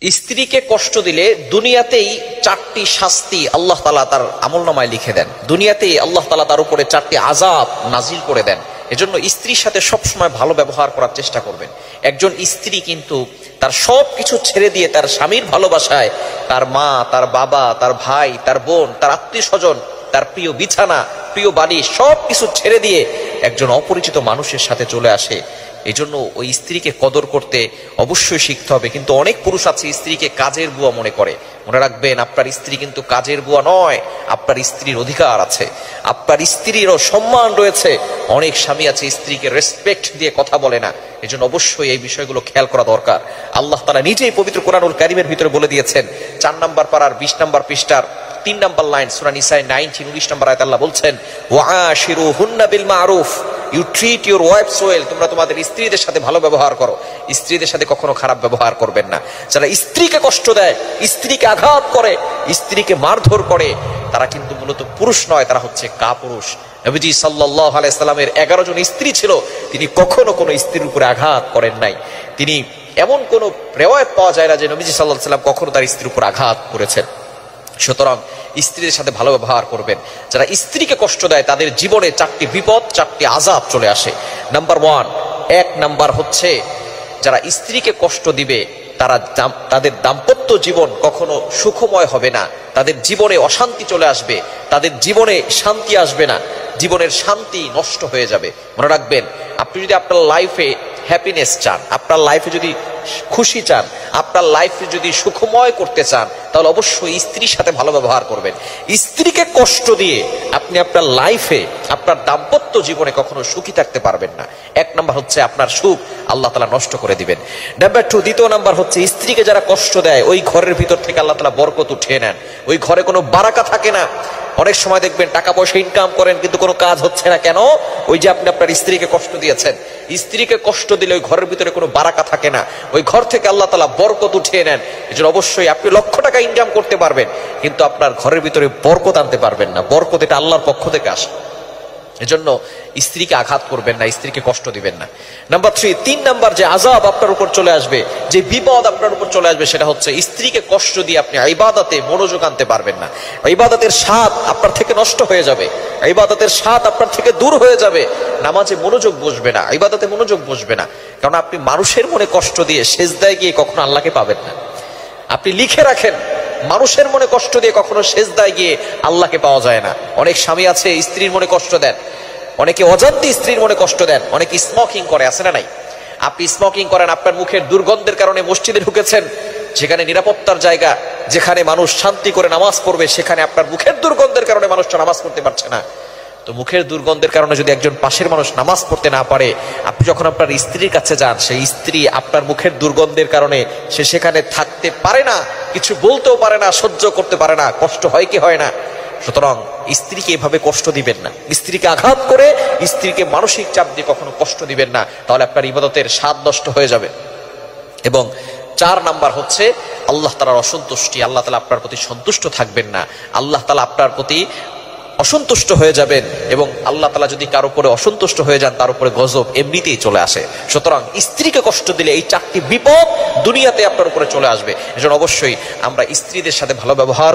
স্ত্রীকে কষ্ট দিলে দুনিয়াতেই 4টি শাস্তি আল্লাহ তাআলা তার আমলনামায় লিখে দেন। দুনিয়াতেই আল্লাহ তাআলা তার উপরে 4টি আযাব নাজিল করে দেন। এজন্য স্ত্রীর সাথে সবসময় ভালো ব্যবহার করার চেষ্টা করবেন। একজন স্ত্রী কিন্তু তার সব কিছু ছেড়ে দিয়ে তার স্বামীর ভালোবাসায় তার মা, তার বাবা, তার ভাই, তার বোন, তার আত্মীয় স্বজন, তার প্রিয় বিছানা, প্রিয় বাড়ি সব কিছু ছেড়ে দিয়ে একজন অপরিচিত মানুষের সাথে চলে আসে। এই জন্য ওই স্ত্রীকে কদর করতে অবশ্যই শিখতে হবে। কিন্তু অনেক পুরুষ আছে স্ত্রীকে কাজের বুয়া মনে করে। মনে রাখবেন, আপনার স্ত্রী কিন্তু কাজের বুয়া নয়। আপনার স্ত্রীর অধিকার আছে, আপনার স্ত্রীরও সম্মান রয়েছে। অনেক স্বামী আছে স্ত্রীকে রেসপেক্ট দিয়ে কথা বলে না। এই জন্য অবশ্যই এই বিষয়গুলো খেয়াল করা দরকার। আল্লাহ তাআলা নিজেই পবিত্র কোরআনুল কারীমের ভিতরে বলে দিয়েছেন, 4 নম্বর পারার 20 নম্বর পৃষ্ঠার 3 নম্বর লাইন, সূরা নিসায় 19 নম্বর আয়াতে আল্লাহ বলছেন, ওয়াআশিরুহুন্না বিল মারুফ, you treat your wives well. তোমরা তোমাদের স্ত্রীদের সাথে ভালো ব্যবহার করো, স্ত্রীদের সাথে কখনো খারাপ ব্যবহার করবেন না। যারা স্ত্রীকে কষ্ট দেয়, স্ত্রীকে আঘাত করে, স্ত্রীকে মারধর করে, তারা কিন্তু মূলত পুরুষ নয়, তারা হচ্ছে কাপুরুষ। নবীজি সাল্লাল্লাহু আলাইহি সাল্লামের 11 জন স্ত্রী ছিল, তিনি কখনো কোনো স্ত্রীর উপরে আঘাত করেন নাই। তিনি এমন কোনো রিওয়ায়াত পাওয়া যায় না যে নবীজি সাল্লাল্লাহু আলাইহি সাল্লাম কখনো তার স্ত্রীর উপর আঘাত করেছেন। সুতরাং স্ত্রীদের সাথে ভালো ব্যবহার করবেন। যারা স্ত্রীকে কষ্ট দেয় তাদের জীবনে 4টি বিপদ, 4টি আযাব চলে আসে। নাম্বার 1 নাম্বার হচ্ছে, যারা স্ত্রীকে কষ্ট দিবে তাদের দাম্পত্য জীবন কখনো সুখময় হবে না। তাদের জীবনে অশান্তি চলে আসবে, তাদের জীবনে শান্তি আসবে না, জীবনের শান্তি নষ্ট হয়ে যাবে। মনে রাখবেন, আপনি যদি আপনার লাইফে হ্যাপিনেস চান, আপনার লাইফে যদি খুশি চান, আপনার লাইফে যদি সুখময় করতে চান, তাহলে অবশ্যই স্ত্রীর সাথে ভালো ব্যবহার করবেন। স্ত্রীকে কষ্ট দিয়ে আপনি আপনার লাইফে, আপনার দাম্পত্য জীবনে কখনো সুখী থাকতে পারবেন না। 1 নাম্বার হচ্ছে আপনার সুখ আল্লাহ তাআলা নষ্ট করে দিবেন। নাম্বার 2, দ্বিতীয় নাম্বার হচ্ছে, স্ত্রীকে যারা কষ্ট দেয় ওই ঘরের ভিতর থেকে আল্লাহ তাআলা বরকত উঠিয়ে নেন। ওই ঘরে কোনো বারাকা থাকে না। অনেক সময় দেখবেন টাকা পয়সা ইনকাম করেন কিন্তু কোনো কাজ হচ্ছে না। কেন? ওই যে আপনি আপনার স্ত্রীকে কষ্ট দিয়েছেন। স্ত্রীকে কষ্ট দিলে ওই ঘরের ভিতরে কোনো বারাকা থাকে না, ওই ঘর থেকে আল্লাহ তাআলা বরকত উঠিয়ে নেন। এজন্য অবশ্যই আপনি লক্ষ টাকা ইনকাম করতে পারবেন, কিন্তু আপনার ঘরের ভিতরে বরকত আনতে পারবেন না। বরকত এটা আল্লাহর পক্ষ থেকে আসে। এজন্য স্ত্রীকে আঘাত করবেন না, স্ত্রীকে কষ্ট দিবেন না। নাম্বার 3 নাম্বার যে আযাব আপনার উপর চলে আসবে, যে বিপদ আপনার উপর চলে আসবে, সেটা হচ্ছে স্ত্রীকে কষ্ট দিয়ে আপনি ইবাদতে মনোযোগ আনতে পারবেন না। ইবাদতের স্বাদ আপনার থেকে নষ্ট হয়ে যাবে, ইবাদতের স্বাদ আপনার থেকে দূর হয়ে যাবে। নামাজে মনোযোগ বসবে না, ইবাদতে মনোযোগ বসবে না। কারণ আপনি মানুষের মনে কষ্ট দিয়ে সেজদায় গিয়ে কখনো আল্লাহকে পাবেন না। আপনি লিখে রাখেন, মানুষের মনে কষ্ট দিয়ে কখনো সেজদায় গিয়ে আল্লাহকে পাওয়া যায় না। অনেক স্বামী আছে স্ত্রীর মনে কষ্ট দেন, অনেকে অজান্তে স্ত্রীর মনে কষ্ট দেন, অনেকে স্মোকিং করে, আছে না নাই? আপনি স্মোকিং করেন, আপনার মুখের দুর্গন্ধের কারণে মসজিদে ঢুকেছেন, যেখানে নিরাপত্তার জায়গা, যেখানে মানুষ শান্তি করে নামাজ পড়বে, সেখানে আপনার মুখের দুর্গন্ধের কারণে মানুষটা নামাজ পড়তে পারছে না। তো মুখের দুর্গন্ধের কারণে যদি একজন পাশের মানুষ নামাজ পড়তে না পারে, আপনি যখন আপনার স্ত্রীর কাছে যান, সেই স্ত্রী আপনার মুখের দুর্গন্ধের কারণে সে সেখানে থাকতে পারে না, কিছু বলতেও পারে না, সহ্য করতে পারে না, কষ্ট হয় কি হয় না? সুতরাং স্ত্রীকে এভাবে কষ্ট দিবেন না। স্ত্রীকে আঘাত করে, স্ত্রীকে মানসিক চাপ দিয়ে কখনো কষ্ট দিবেন না, তাহলে আপনার ইবাদতের স্বাদ নষ্ট হয়ে যাবে। এবং 4 নাম্বার হচ্ছে আল্লাহ তাআলার অসন্তুষ্টি। আল্লাহ তাআলা আপনার প্রতি সন্তুষ্ট থাকবেন না, আল্লাহ তাআলা আপনার প্রতি অসন্তুষ্ট হয়ে যাবেন। এবং আল্লাহ তাআলা যদি কারো উপরে অসন্তুষ্ট হয়ে যান, তার উপরে গজব এমনিতেই চলে আসে। সুতরাং স্ত্রীকে কষ্ট দিলে এই 4টি বিপদ দুনিয়াতে আপনার উপরে চলে আসবে। এজন্য অবশ্যই আমরা স্ত্রীদের সাথে ভালো ব্যবহার